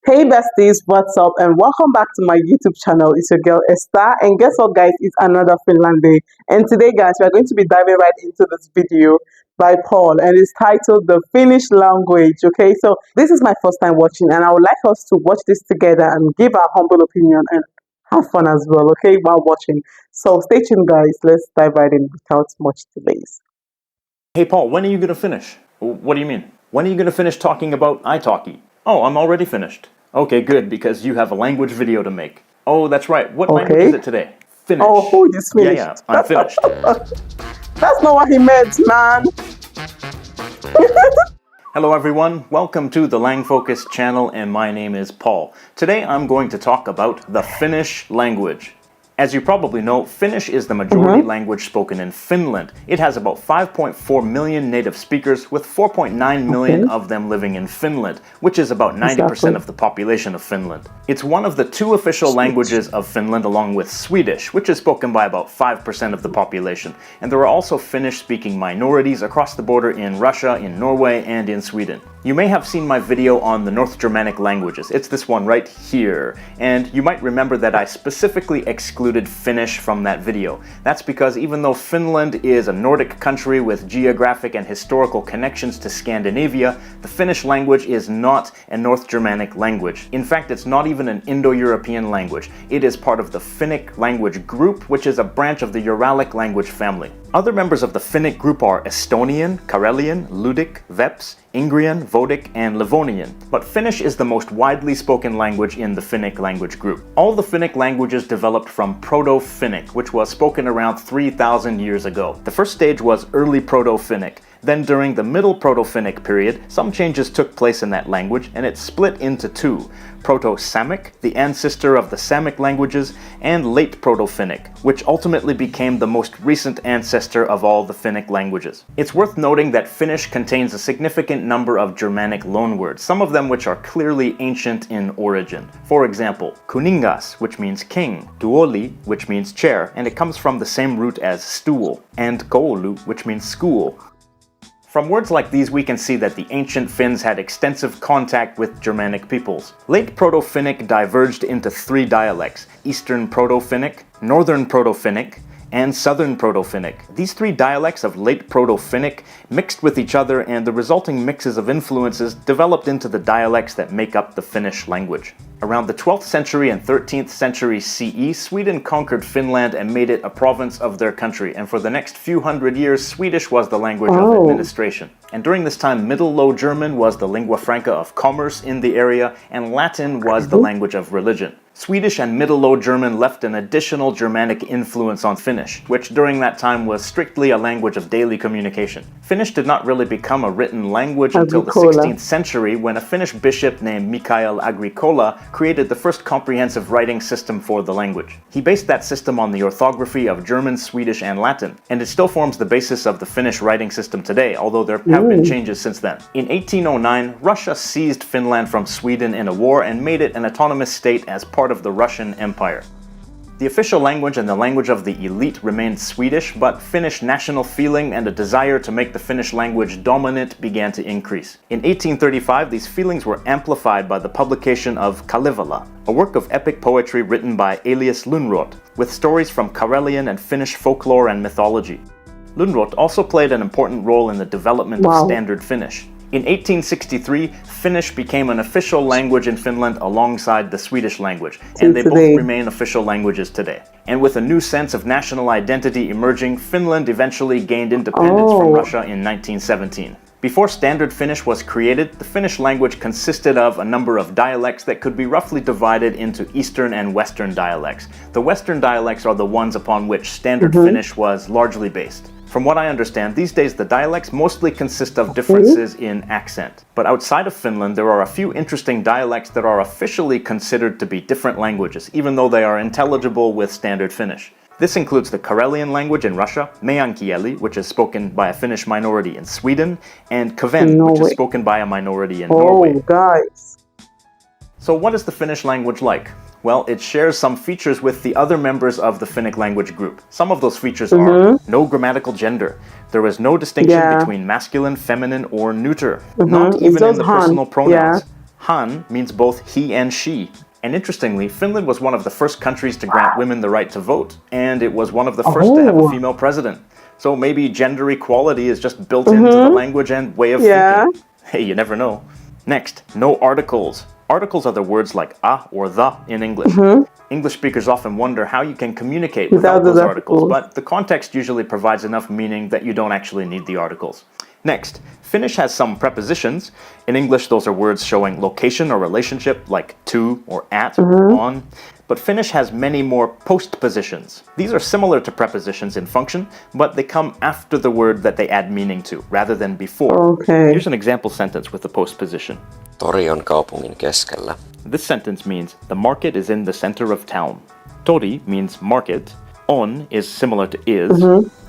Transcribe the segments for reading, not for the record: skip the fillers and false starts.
Hey besties, what's up? And welcome back to my YouTube channel. It's your girl Esther. And guess what, guys? It's another Finland day. And today, guys, we're going to be diving right into this video by Paul, and it's titled The Finnish Language. Okay, so this is my first time watching, and I would like us to watch this together and give our humble opinion and have fun as well, okay, while watching. So stay tuned, guys. Let's dive right in without much delays. Hey Paul, when are you going to finish? What do you mean? When are you going to finish talking about italki? Oh, I'm already finished. Okay, good, because you have a language video to make. Oh, that's right. What language is it today? Finnish. Oh, who is finished? Yeah, I'm finished. That's not what he meant, man. Hello everyone, welcome to the Lang Focus channel, and my name is Paul. Today I'm going to talk about the Finnish language. As you probably know, Finnish is the majority language spoken in Finland. It has about 5.4 million native speakers, with 4.9 million of them living in Finland, which is about 90% of the population of Finland. It's one of the two official languages of Finland, along with Swedish, which is spoken by about 5% of the population. And there are also Finnish-speaking minorities across the border in Russia, in Norway, and in Sweden. You may have seen my video on the North Germanic languages. It's this one right here. And you might remember that I specifically excluded Finnish from that video. That's because even though Finland is a Nordic country with geographic and historical connections to Scandinavia, the Finnish language is not a North Germanic language. In fact, it's not even an Indo-European language. It is part of the Finnic language group, which is a branch of the Uralic language family. Other members of the Finnic group are Estonian, Karelian, Ludic, Veps, Ingrian, Vodic, and Livonian, but Finnish is the most widely spoken language in the Finnic language group. All the Finnic languages developed from Proto-Finnic, which was spoken around 3,000 years ago. The first stage was early Proto-Finnic. Then during the Middle Proto-Finnic period, some changes took place in that language, and it split into two: Proto-Samic, the ancestor of the Samic languages, and Late Proto-Finnic, which ultimately became the most recent ancestor of all the Finnic languages. It's worth noting that Finnish contains a significant number of Germanic loanwords, some of them which are clearly ancient in origin. For example, kuningas, which means king, tuoli, which means chair, and it comes from the same root as stool, and koulu, which means school. From words like these, we can see that the ancient Finns had extensive contact with Germanic peoples. Late Proto-Finnic diverged into three dialects: Eastern Proto-Finnic, Northern Proto-Finnic, and Southern Proto-Finnic. These three dialects of Late Proto-Finnic mixed with each other, and the resulting mixes of influences developed into the dialects that make up the Finnish language. Around the 12th century and 13th century CE, Sweden conquered Finland and made it a province of their country, and for the next few hundred years, Swedish was the language of administration. And during this time, Middle Low German was the lingua franca of commerce in the area, and Latin was the language of religion. Swedish and Middle Low German left an additional Germanic influence on Finnish, which during that time was strictly a language of daily communication. Finnish did not really become a written language until the 16th century, when a Finnish bishop named Mikael Agricola created the first comprehensive writing system for the language. He based that system on the orthography of German, Swedish, and Latin, and it still forms the basis of the Finnish writing system today, although there have been changes since then. In 1809, Russia seized Finland from Sweden in a war and made it an autonomous state as part of the Russian Empire. The official language and the language of the elite remained Swedish, but Finnish national feeling and a desire to make the Finnish language dominant began to increase. In 1835, these feelings were amplified by the publication of Kalevala, a work of epic poetry written by Elias Lönnrot, with stories from Karelian and Finnish folklore and mythology. Lönnrot also played an important role in the development of Standard Finnish. In 1863, Finnish became an official language in Finland alongside the Swedish language, and they both remain official languages today. And with a new sense of national identity emerging, Finland eventually gained independence from Russia in 1917. Before Standard Finnish was created, the Finnish language consisted of a number of dialects that could be roughly divided into Eastern and Western dialects. The Western dialects are the ones upon which Standard Finnish was largely based. From what I understand, these days the dialects mostly consist of differences in accent. But outside of Finland, there are a few interesting dialects that are officially considered to be different languages, even though they are intelligible with Standard Finnish. This includes the Karelian language in Russia, meänkieli, which is spoken by a Finnish minority in Sweden, and Kaven, which is spoken by a minority in Norway. Guys. So what is the Finnish language like? Well, it shares some features with the other members of the Finnic language group. Some of those features are no grammatical gender. There is no distinction between masculine, feminine, or neuter. Not even in the personal pronouns. Han means both he and she. And interestingly, Finland was one of the first countries to grant women the right to vote, and it was one of the first to have a female president. So maybe gender equality is just built into the language and way of thinking. Hey, you never know. Next, no articles. Articles are the words like a or the in English. English speakers often wonder how you can communicate without those articles, but the context usually provides enough meaning that you don't actually need the articles. Next, Finnish has some prepositions. In English, those are words showing location or relationship, like to or at or on. But Finnish has many more postpositions. These are similar to prepositions in function, but they come after the word that they add meaning to, rather than before. Here's an example sentence with a postposition. Tori on kaupungin keskellä. This sentence means the market is in the center of town. Tori means market. On is similar to is.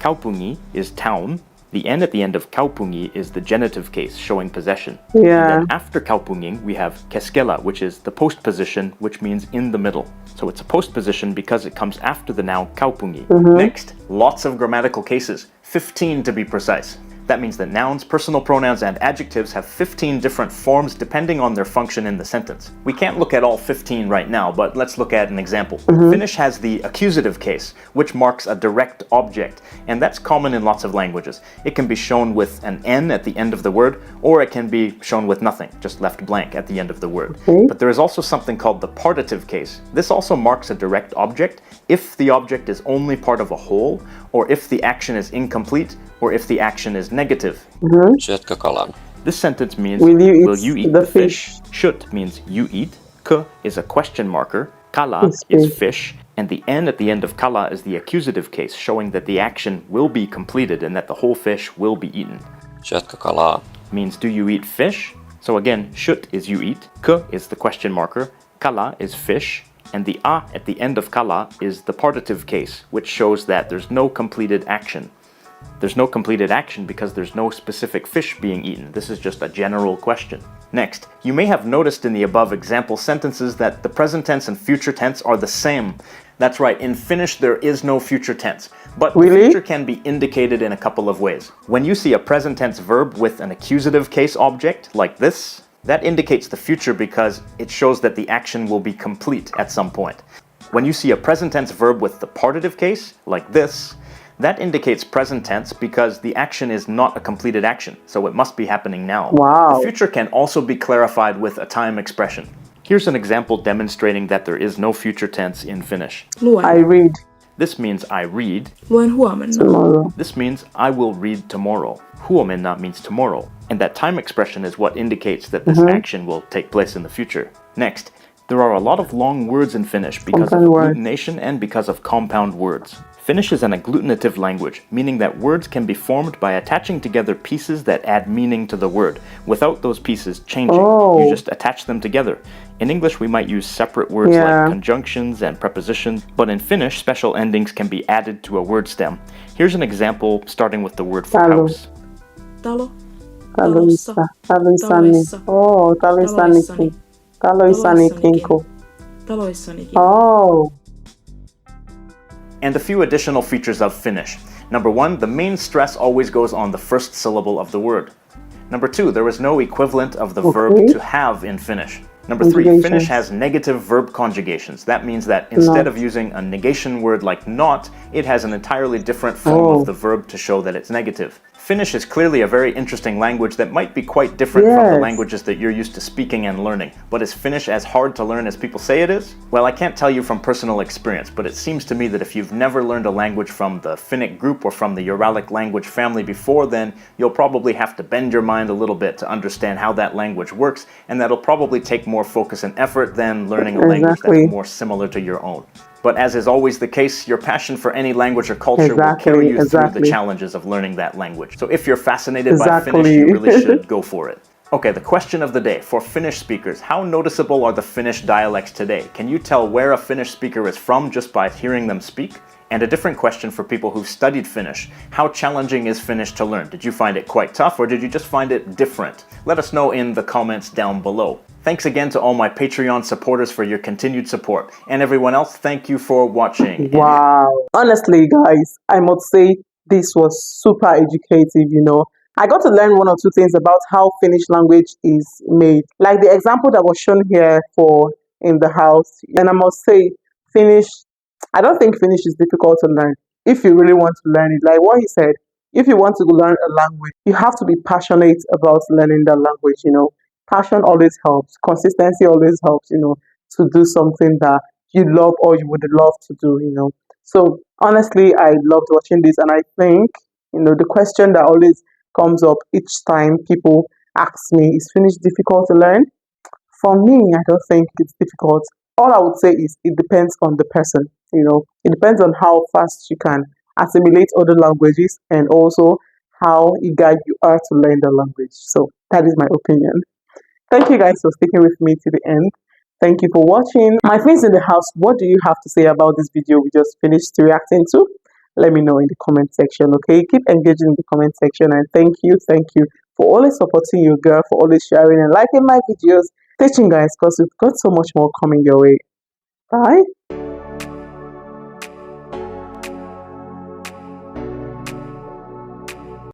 Kaupungi is town. The N at the end of kaupungi is the genitive case, showing possession. And then after kaupungin, we have keskellä, which is the postposition, which means in the middle. So it's a postposition because it comes after the noun kaupungi. Next, lots of grammatical cases, 15 to be precise. That means that nouns, personal pronouns, and adjectives have 15 different forms depending on their function in the sentence. We can't look at all 15 right now, but let's look at an example. Finnish has the accusative case, which marks a direct object, and that's common in lots of languages. It can be shown with an N at the end of the word, or it can be shown with nothing, just left blank at the end of the word. But there is also something called the partitive case. This also marks a direct object if the object is only part of a whole, or if the action is incomplete, or if the action is negative. Syötkö kalan? This sentence means, will you eat the fish? Shut means you eat. K is a question marker. Kala is fish. And the N at the end of kala is the accusative case, showing that the action will be completed and that the whole fish will be eaten. Syötkö kalaa? Means, do you eat fish? So again, shut is you eat. K is the question marker. Kala is fish. And the a at the end of kala is the partitive case, which shows that there's no completed action. There's no completed action because there's no specific fish being eaten. This is just a general question. Next, you may have noticed in the above example sentences that the present tense and future tense are the same. That's right, in Finnish there is no future tense, but the future can be indicated in a couple of ways. When you see a present tense verb with an accusative case object, like this, that indicates the future because it shows that the action will be complete at some point. When you see a present tense verb with the partitive case, like this, that indicates present tense because the action is not a completed action, so it must be happening now. The future can also be clarified with a time expression. Here's an example demonstrating that there is no future tense in Finnish. Luen. I read. This means I read. Luen huomenna. Tomorrow. This means I will read tomorrow. Huomenna means tomorrow. And that time expression is what indicates that this action will take place in the future. Next, there are a lot of long words in Finnish because of agglutination and because of compound words. Finnish is an agglutinative language, meaning that words can be formed by attaching together pieces that add meaning to the word, without those pieces changing. You just attach them together. In English, we might use separate words like conjunctions and prepositions, but in Finnish, special endings can be added to a word stem. Here's an example starting with the word for house. Talo. Taloissa. Taloissani. Oh, taloissanikin. Taloissanikin. Taloissanikin. Oh. And a few additional features of Finnish. Number one, the main stress always goes on the first syllable of the word. Number two, there is no equivalent of the verb to have in Finnish. Number three, Finnish has negative verb conjugations. That means that instead of using a negation word like not, it has an entirely different form of the verb to show that it's negative. Finnish is clearly a very interesting language that might be quite different from the languages that you're used to speaking and learning. But is Finnish as hard to learn as people say it is? Well, I can't tell you from personal experience, but it seems to me that if you've never learned a language from the Finnic group or from the Uralic language family before, then you'll probably have to bend your mind a little bit to understand how that language works, and that'll probably take more focus and effort than learning a language that's more similar to your own. But as is always the case, your passion for any language or culture will carry you through the challenges of learning that language. So if you're fascinated by Finnish, you really should go for it. Okay, the question of the day. For Finnish speakers, how noticeable are the Finnish dialects today? Can you tell where a Finnish speaker is from just by hearing them speak? And a different question for people who've studied Finnish. How challenging is Finnish to learn? Did you find it quite tough or did you just find it different? Let us know in the comments down below. Thanks again to all my Patreon supporters for your continued support. And everyone else, thank you for watching. Wow. Honestly, guys, I must say this was super educative, I got to learn one or two things about how Finnish language is made. Like the example that was shown here for in the house. And I must say, Finnish, I don't think Finnish is difficult to learn if you really want to learn it. Like what he said, if you want to learn a language, you have to be passionate about learning that language. Passion always helps, consistency always helps, to do something that you love or you would love to do. So honestly, I loved watching this, and I think, the question that always comes up each time people ask me, is Finnish difficult to learn? For me, I don't think it's difficult. All I would say is it depends on the person. It depends on how fast you can assimilate other languages and also how eager you are to learn the language. So that is my opinion. Thank you guys for sticking with me to the end. Thank you for watching. My friends in the house, what do you have to say about this video we just finished reacting to? Let me know in the comment section, okay? Keep engaging in the comment section, and thank you for always supporting your girl, for always sharing and liking my videos. Teaching guys, because we've got so much more coming your way. Bye.